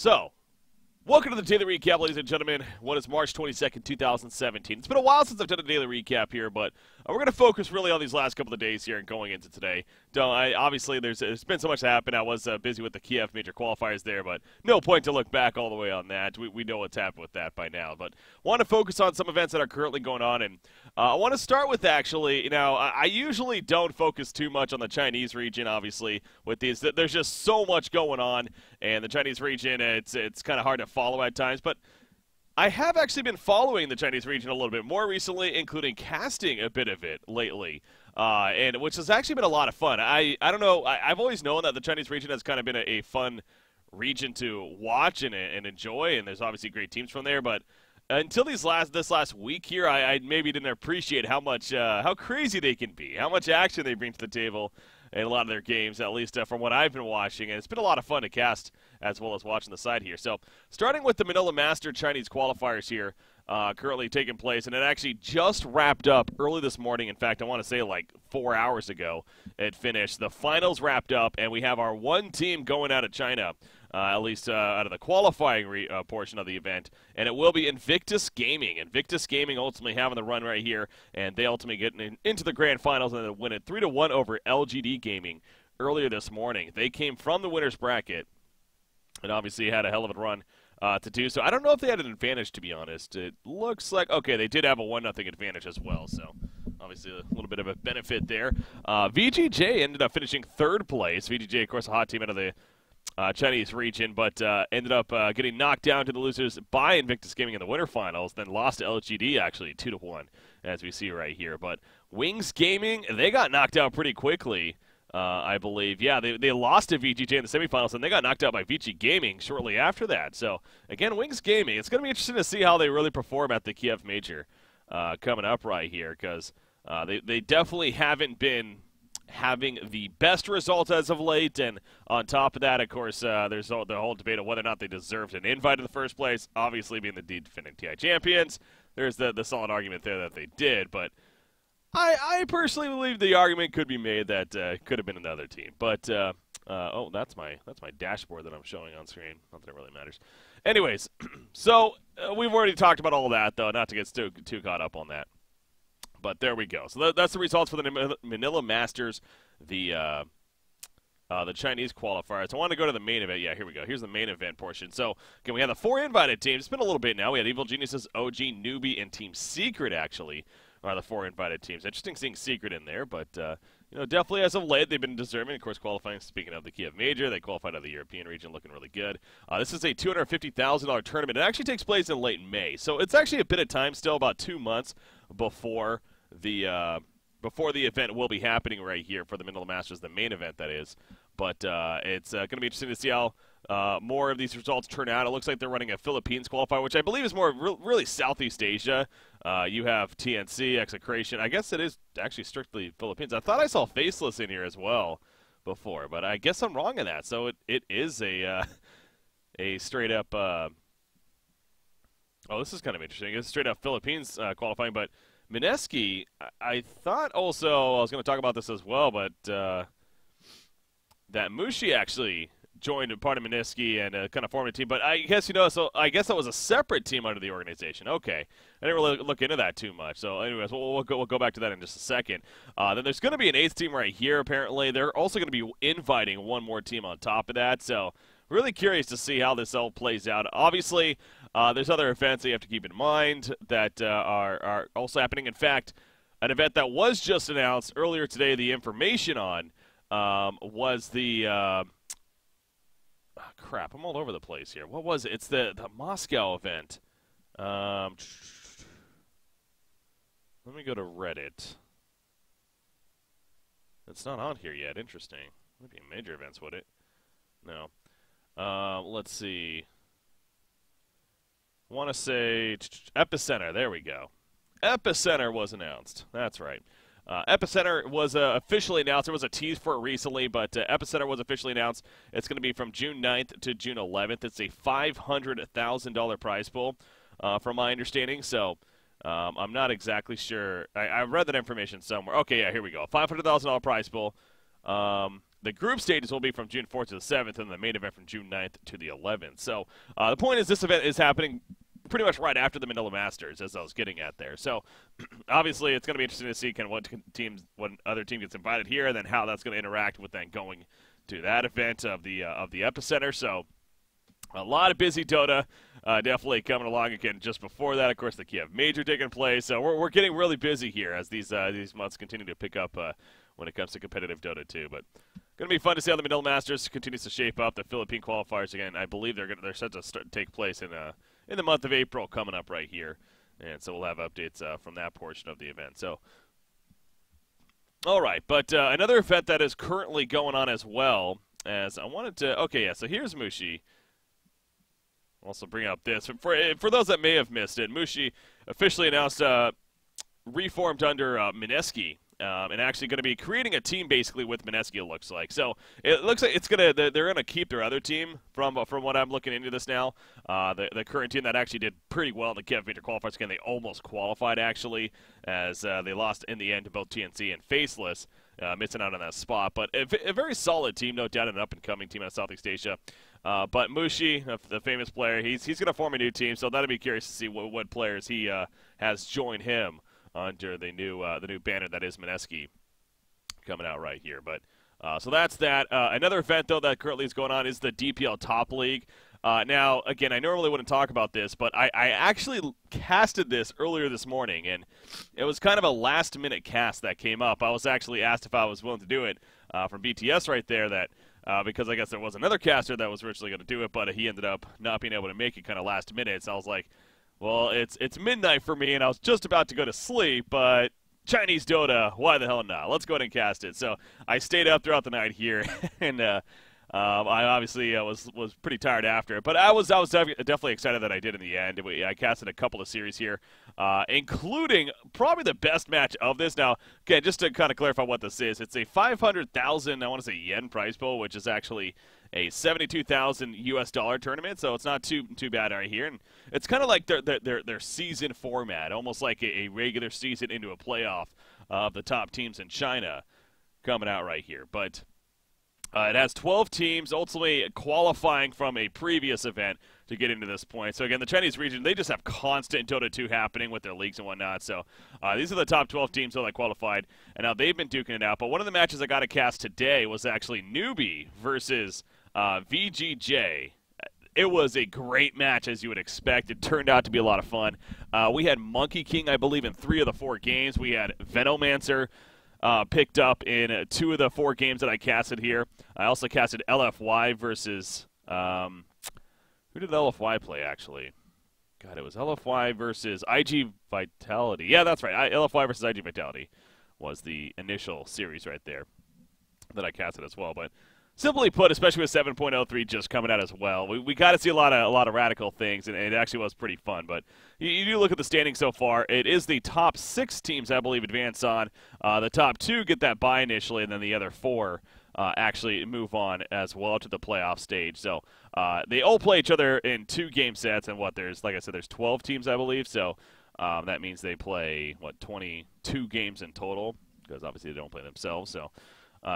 So, welcome to the Daily Recap, ladies and gentlemen. What is March 22nd, 2017? It's been a while since I've done a Daily Recap here, but we're going to focus really on these last couple of days here and going into today. Obviously, there's been so much to happen. I was busy with the Kiev major qualifiers there, but no point to look back all the way on that. We know what's happened with that by now. But want to focus on some events that are currently going on, and I want to start with actually, I usually don't focus too much on the Chinese region, obviously, with these. There's just so much going on, and the Chinese region, it's kind of hard to follow at times, but I have actually been following the Chinese region a little bit more recently, including casting a bit of it lately, and which has actually been a lot of fun. I don't know, I've always known that the Chinese region has kind of been a fun region to watch and enjoy, and there's obviously great teams from there, but until this last week here, I maybe didn't appreciate how crazy they can be, how much action they bring to the table in a lot of their games, at least from what I've been watching, and it's been a lot of fun to cast as well as watching the side here. So, starting with the Manila Master Chinese qualifiers here, currently taking place, and it actually just wrapped up early this morning. In fact, I want to say like 4 hours ago it finished. The finals wrapped up, and we have our one team going out of China, at least out of the qualifying portion of the event, and it will be Invictus Gaming. Invictus Gaming ultimately having the run right here, and they ultimately get into the grand finals and win it 3-1 over LGD Gaming earlier this morning. They came from the winner's bracket, and obviously had a hell of a run to do so. I don't know if they had an advantage, to be honest. It looks like, okay, they did have a 1-0 advantage as well, so obviously a little bit of a benefit there. VGJ ended up finishing third place. VGJ, of course, a hot team out of the Chinese region, but ended up getting knocked down to the losers by Invictus Gaming in the winter finals, then lost to LGD actually 2-1, as we see right here. But Wings Gaming, they got knocked out pretty quickly, I believe. Yeah, they lost to VGJ in the semifinals, and they got knocked out by VG Gaming shortly after that. So, again, Wings Gaming, it's going to be interesting to see how they really perform at the Kiev Major coming up right here, because they definitely haven't been having the best results as of late, and on top of that, of course, there's the whole debate of whether or not they deserved an invite in the first place. Obviously, being the defending TI champions, there's the solid argument there that they did, but I personally believe the argument could be made that could have been another team. But oh, that's my dashboard that I'm showing on screen. Not that it really matters. Anyways, so we've already talked about all that, though, not to get too caught up on that. But there we go. So that's the results for the Manila Masters, the Chinese qualifiers. I want to go to the main event. Yeah, here we go. Here's the main event portion. So, again, we have the 4 invited teams. It's been a little bit now. We had Evil Geniuses, OG, Newbie, and Team Secret, actually, are the 4 invited teams. Interesting seeing Secret in there, but, definitely as of late, they've been deserving. Of course, qualifying, speaking of the Kiev Major, they qualified out of the European region, looking really good. This is a $250,000 tournament. It actually takes place in late May, so it's actually a bit of time still, about 2 months before the event will be happening right here for the Manila Masters, the main event, that is. But it's going to be interesting to see how more of these results turn out. It looks like they're running a Philippines qualifier, which I believe is more really Southeast Asia. You have TNC, Execration. I guess it is actually strictly Philippines. I thought I saw Faceless in here as well before, but I guess I'm wrong in that. So it is a straight up. Oh, this is kind of interesting. It's straight up Philippines qualifying, but Mineski, I thought also, I was going to talk about this as well, but that Mushi actually joined part of Mineski and kind of formed a team. But I guess, so I guess that was a separate team under the organization. Okay. I didn't really look into that too much. So anyways, we'll go back to that in just a second. Then there's going to be an 8th team right here, apparently. They're also going to be inviting one more team on top of that. So really curious to see how this all plays out. Obviously, there's other events that you have to keep in mind that are also happening. In fact, an event that was just announced earlier today, the information on, was the crap, I'm all over the place here. What was it? It's the Moscow event. Let me go to Reddit. It's not on here yet. Interesting. Would be major events, would it? No. Let's see. I want to say Epicenter. There we go. Epicenter was announced. That's right. Epicenter was officially announced. There was a tease for it recently, but Epicenter was officially announced. It's going to be from June 9th to June 11th. It's a $500,000 prize pool, from my understanding. So I'm not exactly sure. I read that information somewhere. Okay, yeah, here we go. $500,000 prize pool. the group stages will be from June 4th to the 7th, and the main event from June 9th to the 11th. So the point is this event is happening pretty much right after the Manila Masters, as I was getting at there. So obviously it's going to be interesting to see kind of what other team gets invited here, and then how that's going to interact with then going to that event of the epicenter. So a lot of busy Dota definitely coming along again. Just before that, of course, the Kiev Major taking place. So we're getting really busy here as these months continue to pick up when it comes to competitive Dota too. But going to be fun to see how the Manila Masters continues to shape up. The Philippine qualifiers again, I believe they're set to take place in the month of April coming up right here, and so we'll have updates from that portion of the event. So. All right, but another event that is currently going on as well, as I wanted to. Okay, yeah. So here's Mushi. Also bring up this. For those that may have missed it, Mushi officially announced reformed under Mineski, and actually going to be creating a team basically with Mineski, it looks like. So it looks like they're going to keep their other team from what I'm looking into this now. The current team that actually did pretty well in the Kiev Major qualifiers. Again, they almost qualified actually, as they lost in the end to both TNC and Faceless, missing out on that spot. But a very solid team, no doubt, an up-and-coming team out of Southeast Asia. But Mushi, the famous player, he's going to form a new team, so that'll be curious to see what players he has joined him under the new banner that is Mineski coming out right here. But so that's that. Another event though that currently is going on is the DPL Top League. Now, again, I normally wouldn't talk about this, but I actually casted this earlier this morning, and it was kind of a last-minute cast that came up. I was actually asked if I was willing to do it from BTS right there, that because I guess there was another caster that was originally going to do it, but he ended up not being able to make it kind of last minute. So I was like, well, it's midnight for me, and I was just about to go to sleep, but Chinese Dota, why the hell not? Let's go ahead and cast it. So I stayed up throughout the night here, and I obviously was pretty tired after it, but I was definitely excited that I did in the end. I casted a couple of series here, including probably the best match of this. Now, again, just to kind of clarify what this is, it's a 500,000, I want to say yen prize pool, which is actually a 72,000 US dollar tournament, so it's not too bad right here. And it's kind of like their season format, almost like a regular season into a playoff of the top teams in China coming out right here. But it has 12 teams ultimately qualifying from a previous event to get into this point. So, again, the Chinese region, they just have constant Dota 2 happening with their leagues and whatnot. So, these are the top 12 teams that qualified, and now they've been duking it out. But one of the matches I got to cast today was actually Newbie versus VGJ. It was a great match, as you would expect. It turned out to be a lot of fun. We had Monkey King, I believe, in 3 of the 4 games. We had Venomancer picked up in 2 of the 4 games that I casted here. I also casted LFY versus who did LFY play, actually? God, it was LFY versus IG Vitality. Yeah, that's right. LFY versus IG Vitality was the initial series right there that I casted as well. But simply put, especially with 7.03 just coming out as well, we got to see a lot of radical things, and it actually was pretty fun. But you do look at the standings so far. It is the top 6 teams, I believe, advance on. The top 2 get that bye initially, and then the other 4 actually move on as well to the playoff stage. So they all play each other in 2 game sets, and there's, like I said, there's 12 teams, I believe. So that means they play, 22 games in total, because obviously they don't play themselves. So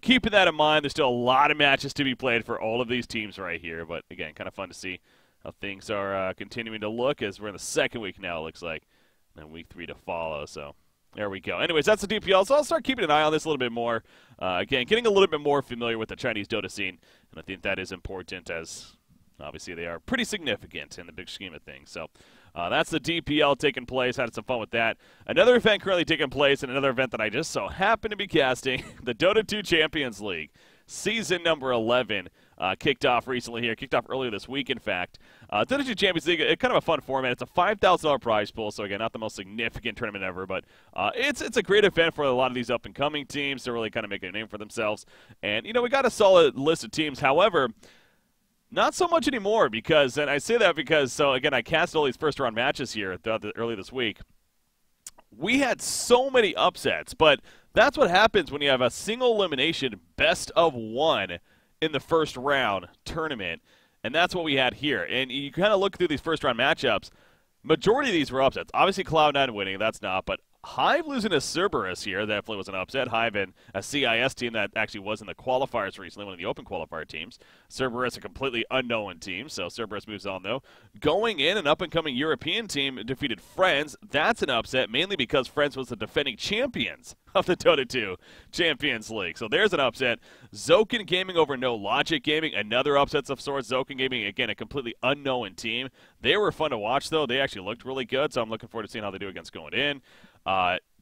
keeping that in mind, there's still a lot of matches to be played for all of these teams right here. But, again, kind of fun to see how things are continuing to look, as we're in the second week now, it looks like, and then week 3 to follow. So there we go. Anyways, that's the DPL, so I'll start keeping an eye on this a little bit more. Again, getting a little bit more familiar with the Chinese Dota scene, and I think that is important, as obviously they are pretty significant in the big scheme of things. So that's the DPL taking place. Had some fun with that. Another event currently taking place, and another event that I just so happen to be casting, the Dota 2 Champions League. Season number 11 kicked off recently here. Kicked off earlier this week, in fact. Dota 2 Champions League, kind of a fun format. It's a $5,000 prize pool, so again, not the most significant tournament ever, but it's a great event for a lot of these up-and-coming teams to really kind of make a name for themselves. And, we got a solid list of teams. However, not so much anymore, because, and I say that because, so again, I cast all these first-round matches here early this week. We had so many upsets, but that's what happens when you have a single elimination best-of-1 in the first round tournament, and that's what we had here. And you kind of look through these first-round matchups, majority of these were upsets. Obviously, Cloud9 winning, that's not, but Hive losing to Cerberus here definitely was an upset. Hive and a CIS team that actually was in the qualifiers recently, one of the open qualifier teams. Cerberus a completely unknown team, so Cerberus moves on though. Going in, an up-and-coming European team defeated Friends. That's an upset, mainly because Friends was the defending champions of the Dota 2 Champions League. So there's an upset. Zoken Gaming over No Logic Gaming, another upset of sorts. Zoken Gaming, again, a completely unknown team. They were fun to watch, though. They actually looked really good, so I'm looking forward to seeing how they do against Going In.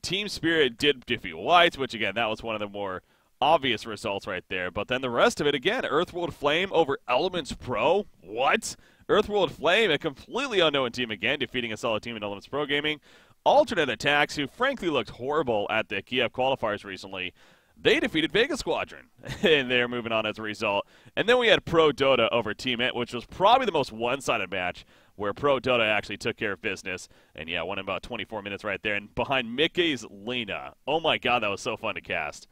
Team Spirit did defeat Whites, which, again, that was one of the more obvious results right there. But then the rest of it, again, Earthworld Flame over Elements Pro. What? Earthworld Flame, a completely unknown team again, defeating a solid team in Elements Pro Gaming. Alternate Attacks, who frankly looked horrible at the Kiev qualifiers recently, they defeated Vega Squadron, and they're moving on as a result. And then we had Pro Dota over Team Ent, which was probably the most one-sided match, where Pro Dota actually took care of business. And, yeah, won in about 24 minutes right there. And behind Mickey's Lena. Oh, my God, that was so fun to cast.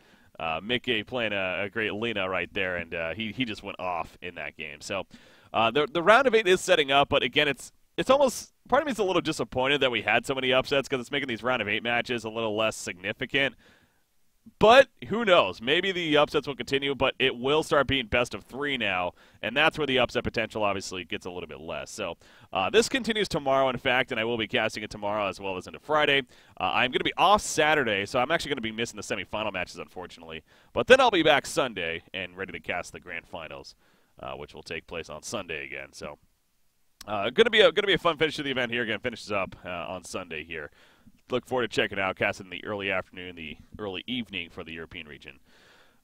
Mickey playing a great Lena right there, and he just went off in that game. So the round of 8 is setting up, but, again, it's almost – part of me is a little disappointed that we had so many upsets because it's making these round of 8 matches a little less significant. But who knows? Maybe the upsets will continue, but it will start being best of 3 now, and that's where the upset potential obviously gets a little bit less. So this continues tomorrow, in fact, and I will be casting it tomorrow as well as into Friday. I'm going to be off Saturday, so I'm actually going to be missing the semifinal matches, unfortunately. But then I'll be back Sunday and ready to cast the grand finals, which will take place on Sunday again. So going to be a fun finish to the event here. Again, finishes up on Sunday here. Look forward to checking out, casting in the early afternoon, the early evening for the European region.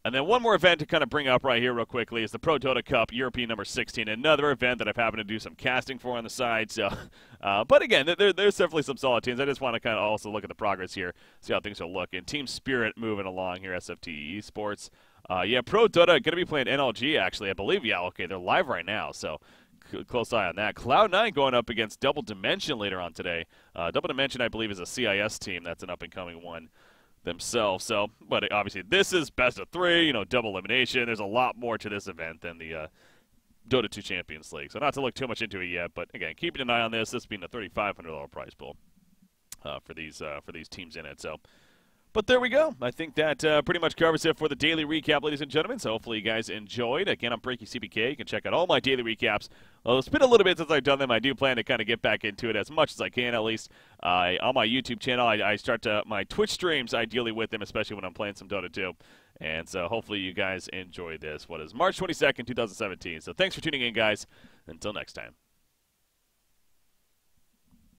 And then one more event to kind of bring up right here real quickly is the Pro Dota Cup European number 16, another event that I've happened to do some casting for on the side. So, but again, there's definitely some solid teams. I just want to kind of also look at the progress here, see how things will look. And Team Spirit moving along here, SFT Esports. Yeah, Pro Dota going to be playing NLG, actually, I believe. Yeah, okay, they're live right now, so close eye on that. Cloud9 going up against Double Dimension later on today. Double Dimension, I believe, is a CIS team. That's an up-and-coming one themselves. So, but obviously, this is best of 3, double elimination. There's a lot more to this event than the Dota 2 Champions League. So not to look too much into it yet, but again, keeping an eye on this. This being a $3,500 prize pool for these teams in it. So. But there we go. I think that pretty much covers it for the daily recap, ladies and gentlemen. So hopefully you guys enjoyed. Again, I'm BreakyCPK. You can check out all my daily recaps. Well, it's been a little bit since I've done them. I do plan to kind of get back into it as much as I can, at least. On my YouTube channel, I start my Twitch streams, ideally with them, especially when I'm playing some Dota 2. And so hopefully you guys enjoy this. What is March 22nd, 2017. So thanks for tuning in, guys. Until next time.